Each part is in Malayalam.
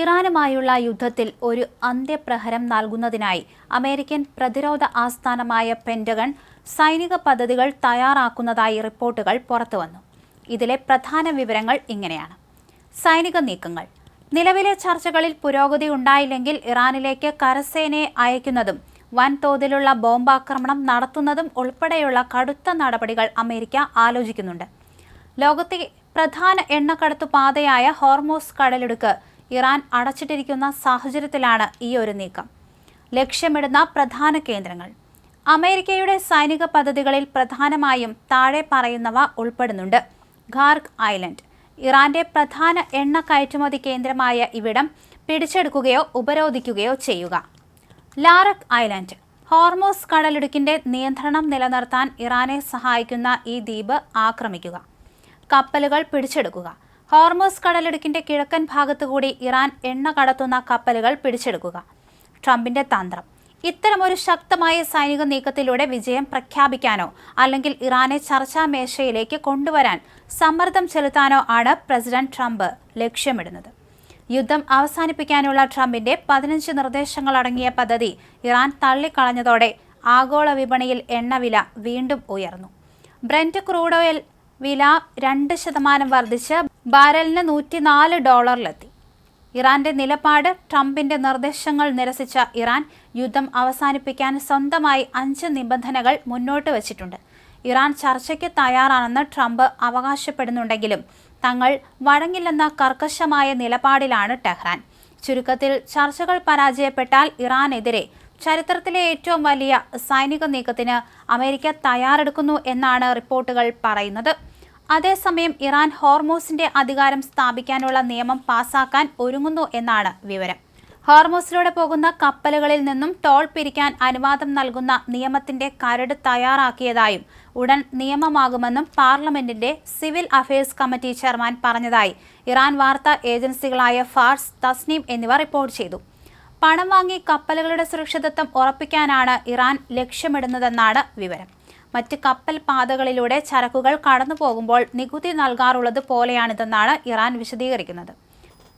ഇറാനുമായുള്ള യുദ്ധത്തിൽ ഒരു അന്ത്യപ്രഹരം നൽകുന്നതിനായി അമേരിക്കൻ പ്രതിരോധ ആസ്ഥാനമായ പെന്റഗൺ സൈനിക പദ്ധതികൾ തയ്യാറാക്കുന്നതായി റിപ്പോർട്ടുകൾ പുറത്തുവന്നു. ഇതിലെ പ്രധാന വിവരങ്ങൾ ഇങ്ങനെയാണ്. സൈനിക നീക്കങ്ങൾ. നിലവിലെ ചർച്ചകളിൽ പുരോഗതി ഉണ്ടായില്ലെങ്കിൽ ഇറാനിലേക്ക് കരസേനയെ അയക്കുന്നതും വൻതോതിലുള്ള ബോംബാക്രമണം നടത്തുന്നതും ഉൾപ്പെടെയുള്ള കടുത്ത നടപടികൾ അമേരിക്ക ആലോചിക്കുന്നുണ്ട്. ലോകത്തെ പ്രധാന എണ്ണക്കടത്തു പാതയായ ഹോർമൂസ് കടലിടുക്ക് ഇറാൻ അടച്ചിട്ടിരിക്കുന്ന സാഹചര്യത്തിലാണ് ഈ ഒരു നീക്കം. ലക്ഷ്യമിടുന്ന പ്രധാന കേന്ദ്രങ്ങൾ. അമേരിക്കയുടെ സൈനിക പദ്ധതികളിൽ പ്രധാനമായും താഴെ പറയുന്നവ ഉൾപ്പെടുന്നുണ്ട്. ഖാർക്ക് ഐലൻഡ്. ഇറാന്റെ പ്രധാന എണ്ണ കയറ്റുമതി കേന്ദ്രമായ ഇവിടം പിടിച്ചെടുക്കുകയോ ഉപരോധിക്കുകയോ ചെയ്യുക. ലാറക് ഐലൻഡ്. ഹോർമൂസ് കടലിടുക്കിന്റെ നിയന്ത്രണം നിലനിർത്താൻ ഇറാനെ സഹായിക്കുന്ന ഈ ദ്വീപ് ആക്രമിക്കുക. കപ്പലുകൾ പിടിച്ചെടുക്കുക. ഹോർമൂസ് കടലിടുക്കിന്റെ കിഴക്കൻ ഭാഗത്തുകൂടി ഇറാൻ എണ്ണ കടത്തുന്ന കപ്പലുകൾ പിടിച്ചെടുക്കുക. ട്രംപിന്റെ തന്ത്രം. ഇത്തരമൊരു ശക്തമായ സൈനിക നീക്കത്തിലൂടെ വിജയം പ്രഖ്യാപിക്കാനോ അല്ലെങ്കിൽ ഇറാനെ ചർച്ചാ മേശയിലേക്ക് കൊണ്ടുവരാൻ സമ്മർദ്ദം ചെലുത്താനോ ആണ് പ്രസിഡന്റ് ട്രംപ് ലക്ഷ്യമിടുന്നത്. യുദ്ധം അവസാനിപ്പിക്കാനുള്ള ട്രംപിന്റെ 15 നിർദ്ദേശങ്ങളടങ്ങിയ പദ്ധതി ഇറാൻ തള്ളിക്കളഞ്ഞതോടെ ആഗോള വിപണിയിൽ എണ്ണവില വീണ്ടും ഉയർന്നു. ബ്രെന്റ് ക്രൂഡ് ഓയിൽ വില 2% വർദ്ധിച്ച് ബാരലിന് $104 ഇറാന്റെ നിലപാട്. ട്രംപിന്റെ നിർദ്ദേശങ്ങൾ നിരസിച്ച ഇറാൻ യുദ്ധം അവസാനിപ്പിക്കാൻ സ്വന്തമായി 5 നിബന്ധനകൾ മുന്നോട്ട് വച്ചിട്ടുണ്ട്. ഇറാൻ ചർച്ചയ്ക്ക് തയ്യാറാണെന്ന് ട്രംപ് അവകാശപ്പെടുന്നുണ്ടെങ്കിലും തങ്ങൾ വഴങ്ങില്ലെന്ന കർക്കശമായ നിലപാടിലാണ് ടെഹ്റാൻ. ചുരുക്കത്തിൽ, ചർച്ചകൾ പരാജയപ്പെട്ടാൽ ഇറാനെതിരെ ചരിത്രത്തിലെ ഏറ്റവും വലിയ സൈനിക നീക്കത്തിന് അമേരിക്ക തയ്യാറെടുക്കുന്നു എന്നാണ് റിപ്പോർട്ടുകൾ പറയുന്നത്. അതേസമയം ഇറാൻ ഹോർമൂസിന്റെ അധികാരം സ്ഥാപിക്കാനുള്ള നിയമം പാസാക്കാൻ ഒരുങ്ങുന്നു എന്നാണ് വിവരം. ഹോർമൂസിലൂടെ പോകുന്ന കപ്പലുകളിൽ നിന്നും ടോൾ പിരിക്കാൻ അനുവാദം നൽകുന്ന നിയമത്തിന്റെ കരട് തയ്യാറാക്കിയതായും ഉടൻ നിയമമാകുമെന്നും പാർലമെന്റിന്റെ സിവിൽ അഫയേഴ്സ് കമ്മിറ്റി ചെയർമാൻ പറഞ്ഞതായി ഇറാൻ വാർത്താ ഏജൻസികളായ ഫാർസ്, തസ്നീം എന്നിവ റിപ്പോർട്ട് ചെയ്തു. പണം വാങ്ങി കപ്പലുകളുടെ സുരക്ഷിതത്വം ഉറപ്പിക്കാനാണ് ഇറാൻ ലക്ഷ്യമിടുന്നതെന്നാണ് വിവരം. മറ്റ് കപ്പൽ പാതകളിലൂടെ ചരക്കുകൾ കടന്നു പോകുമ്പോൾ നികുതി നൽകാറുള്ളത് പോലെയാണിതെന്നാണ് ഇറാൻ വിശദീകരിക്കുന്നത്.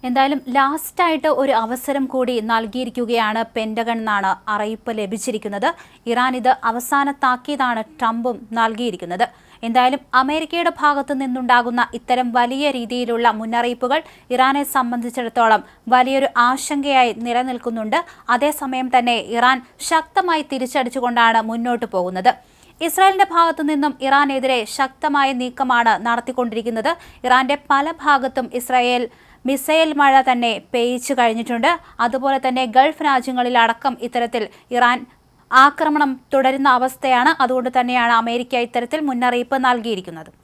എന്തായാലും ലാസ്റ്റായിട്ട് ഒരു അവസരം കൂടി നൽകിയിരിക്കുകയാണ് പെന്റഗൺ എന്നാണ് അറിയിപ്പ് ലഭിച്ചിരിക്കുന്നത്. ഇറാൻ ഇത് അവസാന താക്കീതാണ് ട്രംപും നൽകിയിരിക്കുന്നത്. എന്തായാലും അമേരിക്കയുടെ ഭാഗത്തു നിന്നുണ്ടാകുന്ന ഇത്തരം വലിയ രീതിയിലുള്ള മുന്നറിയിപ്പുകൾ ഇറാനെ സംബന്ധിച്ചിടത്തോളം വലിയൊരു ആശങ്കയായി നിലനിൽക്കുന്നുണ്ട്. അതേസമയം തന്നെ ഇറാൻ ശക്തമായി തിരിച്ചടിച്ചുകൊണ്ടാണ് മുന്നോട്ട് പോകുന്നത്. ഇസ്രായേലിന്റെ ഭാഗത്തു നിന്നും ഇറാനെതിരെ ശക്തമായ നീക്കമാണ് നടത്തിക്കൊണ്ടിരിക്കുന്നത്. ഇറാന്റെ പല ഭാഗത്തും ഇസ്രായേൽ മിസൈൽ മഴ തന്നെ പെയ്ച്ചു കഴിഞ്ഞിട്ടുണ്ട്. അതുപോലെ തന്നെ ഗൾഫ് രാജ്യങ്ങളിലടക്കം ഇത്തരത്തിൽ ഇറാൻ ആക്രമണം തുടരുന്ന അവസ്ഥയാണ്. അതുകൊണ്ട് തന്നെയാണ് അമേരിക്ക ഇത്തരത്തിൽ മുന്നറിയിപ്പ് നൽകിയിരിക്കുന്നത്.